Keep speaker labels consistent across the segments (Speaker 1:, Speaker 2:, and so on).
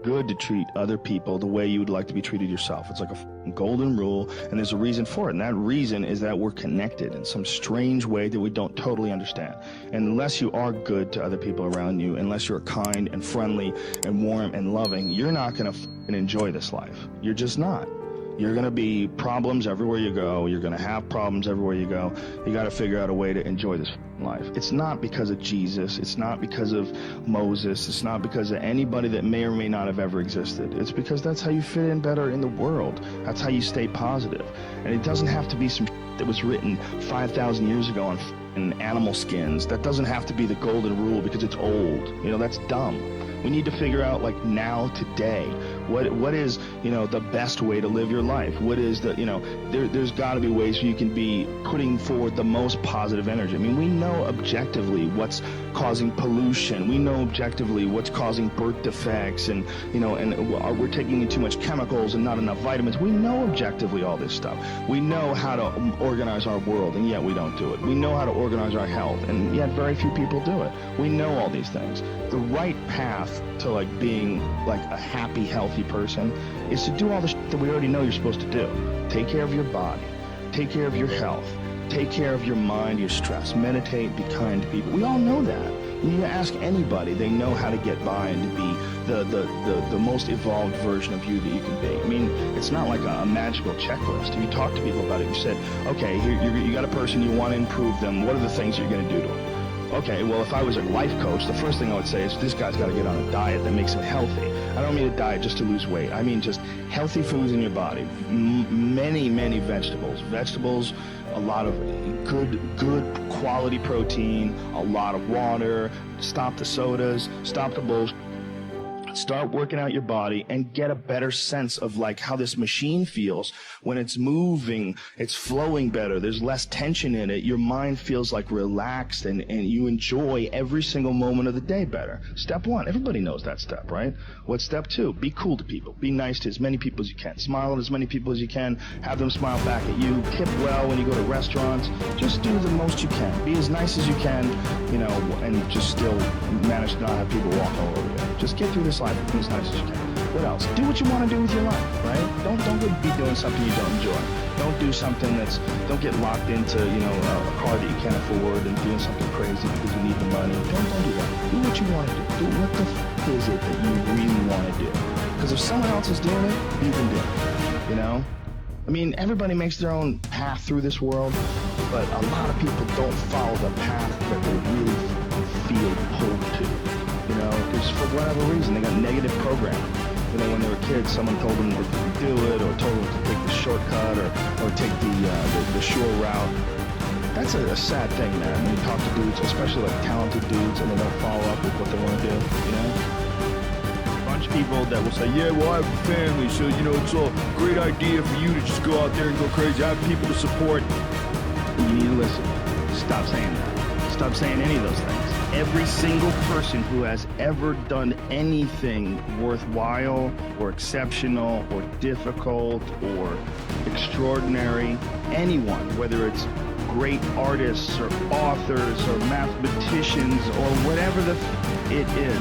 Speaker 1: good to treat other people the way you would like to be treated yourself. It's like a golden rule, and there's a reason for it. And that reason is that we're connected in some strange way that we don't totally understand. And unless you are good to other people around you, unless you're kind and friendly and warm and loving, you're not going to enjoy this life. You're just not. You're going to be problems everywhere you go. You're going to have problems everywhere you go. You got to figure out a way to enjoy this life. It's not because of Jesus. It's not because of Moses. It's not because of anybody that may or may not have ever existed. It's because that's how you fit in better in the world. That's how you stay positive. And it doesn't have to be some that was written 5,000 years ago on animal skins. That doesn't have to be the golden rule because it's old. You know, that's dumb. We need to figure out, like, now, today, what is, you know, the best way to live your life? What is the, you know, there's got to be ways where you can be putting forward the most positive energy. I mean, we know objectively what's causing pollution. We know objectively what's causing birth defects, and, you know, and we're taking in too much chemicals and not enough vitamins. We know objectively all this stuff. We know how to organize our world, and yet we don't do it. We know how to organize our health, and yet very few people do it. We know all these things. The right path to, like, being like a happy, healthy person is to do all the that we already know you're supposed to do. Take care of your body, take care of your health, take care of your mind, your stress, meditate, be kind to people. We all know that. You ask anybody, they know how to get by and to be the most evolved version of you that you can be. I mean, it's not like a magical checklist. If you talk to people about it, you said, okay, here you got a person, you want to improve them, what are the things you're going to do to them? Okay, well, if I was a life coach, the first thing I would say is this guy's got to get on a diet that makes him healthy. I don't mean a diet just to lose weight. I mean just healthy foods in your body. Many vegetables. Vegetables, a lot of good quality protein, a lot of water. Stop the sodas, stop the bullshit. Start working out your body and get a better sense of, like, how this machine feels when it's moving, it's flowing better, there's less tension in it, your mind feels like relaxed, and you enjoy every single moment of the day better. Step one, everybody knows that step, right? What's step two? Be cool to people. Be nice to as many people as you can. Smile at as many people as you can. Have them smile back at you. Tip well when you go to restaurants. Just do the most you can. Be as nice as you can, you know, and just still manage to not have people walk all over you. Just get through this life and be as nice as you can. What else? Do what you want to do with your life, right? Don't be doing something you don't enjoy. Don't do something don't get locked into, you know, a car that you can't afford and doing something crazy because you need the money. Don't do that. Do what you want to do. Do what the is it that you really want to do. Because if someone else is doing it, you can do it, you know? I mean, everybody makes their own path through this world, but a lot of people don't follow the path that they really feel pulled to, you know? Because for whatever reason, they got negative programming. You know, when they were kids, someone told them they couldn't do it, or told them to take the shortcut, or take the short route. That's a sad thing, man, when you talk to dudes, especially like talented dudes, and they don't follow up with what they want to do, you know? A bunch of people that will say, yeah, well, I have a family, so, you know, it's a great idea for you to just go out there and go crazy. I have people to support. You need to listen. Stop saying that. Stop saying any of those things. Every single person who has ever done anything worthwhile or exceptional or difficult or extraordinary, anyone, whether it's great artists or authors or mathematicians or whatever it is,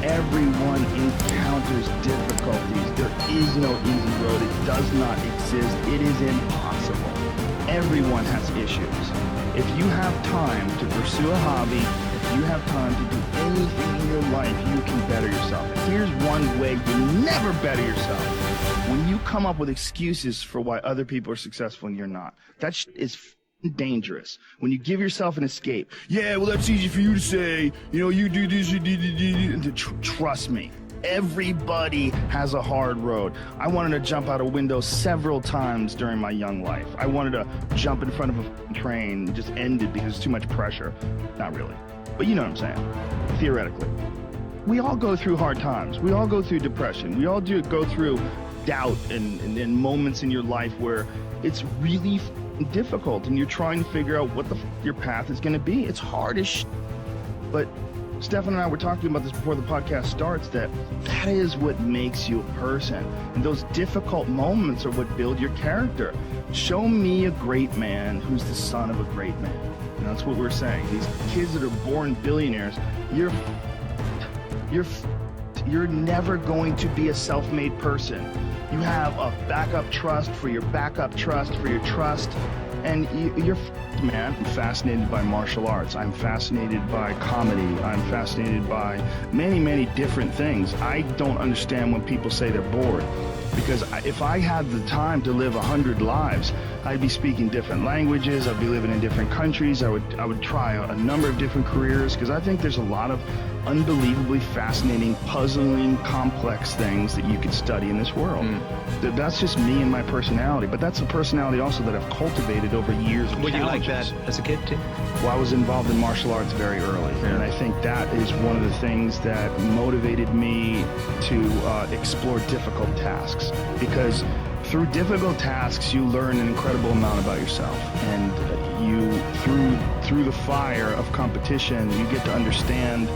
Speaker 1: everyone encounters difficulties. There is no easy road. It does not exist. It is impossible. Everyone has issues. If you have time to pursue a hobby, if you have time to do anything in your life, you can better yourself. And here's one way you never better yourself. When you come up with excuses for why other people are successful and you're not. That is dangerous. When you give yourself an escape. Yeah, well, that's easy for you to say. You know, you do this, you do. Trust me. Everybody has a hard road. I wanted to jump out a window several times during my young life. I wanted to jump in front of a train and just end it because it's too much pressure. Not really. But you know what I'm saying. Theoretically. We all go through hard times. We all go through depression. We all go through doubt and moments in your life where it's really difficult and you're trying to figure out what your path is going to be. It's hard as shit. But Stefan and I were talking about this before the podcast starts, that is what makes you a person. And those difficult moments are what build your character. Show me a great man who's the son of a great man. And that's what we're saying. These kids that are born billionaires, you're You're never going to be a self-made person. You have a backup trust for your backup trust for your trust. And you're man. I'm fascinated by martial arts. I'm fascinated by comedy. I'm fascinated by many, many different things. I don't understand when people say they're bored. Because if I had the time to live 100 lives, I'd be speaking different languages. I'd be living in different countries. I would try a number of different careers, because I think there's a lot of unbelievably fascinating, puzzling, complex things that you could study in this world. That's just me and my personality, but that's a personality also that I've cultivated over years of
Speaker 2: Were you like
Speaker 1: challenges.
Speaker 2: that as a kid too?
Speaker 1: Well, I was involved in martial arts very early, and I think that is one of the things that motivated me to explore difficult tasks, because through difficult tasks you learn an incredible amount about yourself, and through the fire of competition you get to understand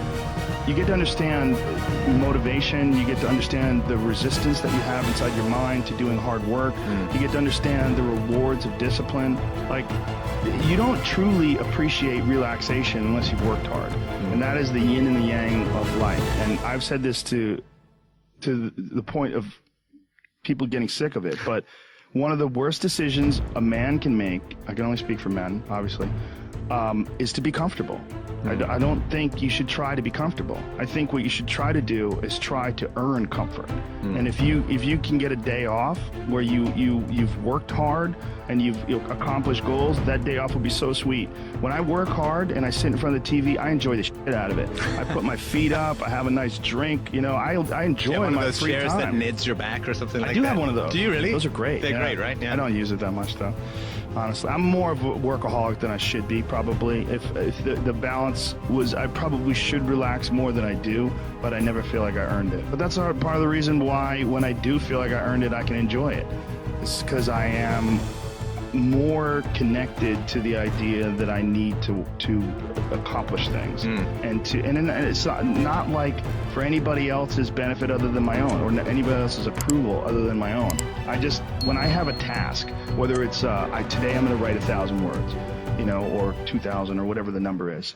Speaker 1: motivation. You get to understand the resistance that you have inside your mind to doing hard work. You get to understand the rewards of discipline. Like, you don't truly appreciate relaxation unless you've worked hard. And that is the yin and the yang of life. And I've said this to the point of people getting sick of it, but one of the worst decisions a man can make, I can only speak for men, obviously, is to be comfortable. I don't think you should try to be comfortable. I think what you should try to do is try to earn comfort. And if you can get a day off where you've worked hard and you've accomplished goals, that day off will be so sweet. When I work hard and I sit in front of the TV, I enjoy the shit out of it. I put my feet up, I have a nice drink, I enjoy my free time.
Speaker 2: One of those chairs that knids your back or something like that?
Speaker 1: I do have one of those.
Speaker 2: Do you really?
Speaker 1: Those are great.
Speaker 2: They're great, right? Yeah.
Speaker 1: I don't use it that much though. Honestly, I'm more of a workaholic than I should be, probably. If the balance was, I probably should relax more than I do, but I never feel like I earned it. But that's part of the reason why when I do feel like I earned it, I can enjoy it. It's because I am more connected to the idea that I need to accomplish things, and it's not like for anybody else's benefit other than my own, or anybody else's approval other than my own. When I have a task, whether it's today I'm going to write 1,000 words, or 2,000 or whatever the number is,